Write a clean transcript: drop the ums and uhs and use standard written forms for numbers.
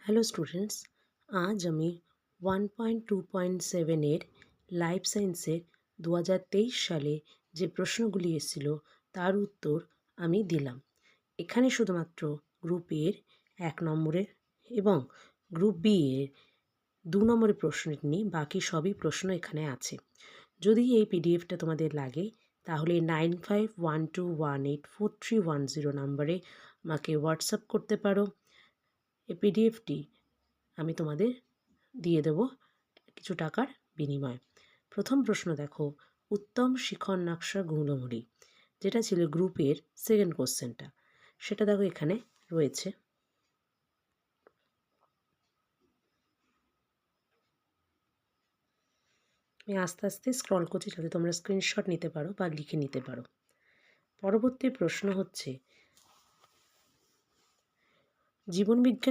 Hello students, আজ আমি 1.2.7 life সায়েন্সের 2023 সালে যে প্রশ্নগুলি এসেছিল তার উত্তর আমি দিলাম। এখানে শুধুমাত্র গ্রুপ এর 1 নম্বরের এবং গ্রুপ বি এর 2 নম্বরের প্রশ্ন নিয়ে বাকি সবই প্রশ্ন এখানে আছে। যদি এই পিডিএফটা তোমাদের লাগে তাহলে 9512184310 নম্বরে আমাকে হোয়াটসঅ্যাপ করতে পারো। এই পিডিএফটি আমি তোমাদের দিয়ে দেব কিছু টাকার বিনিময়ে। প্রথম প্রশ্ন দেখো, উত্তম শিখন নকশা গুণমুড়ি, যেটা ছিল গ্রুপের সেকেন্ড কোশ্চেনটা, সেটা দেখো এখানে রয়েছে। আমি আস্তে আস্তে স্ক্রল করছি যাতে তোমরা স্ক্রিনশট নিতে পারো বা লিখে নিতে পারো। পরবর্তী প্রশ্ন হচ্ছে, জীবনবিজ্ঞান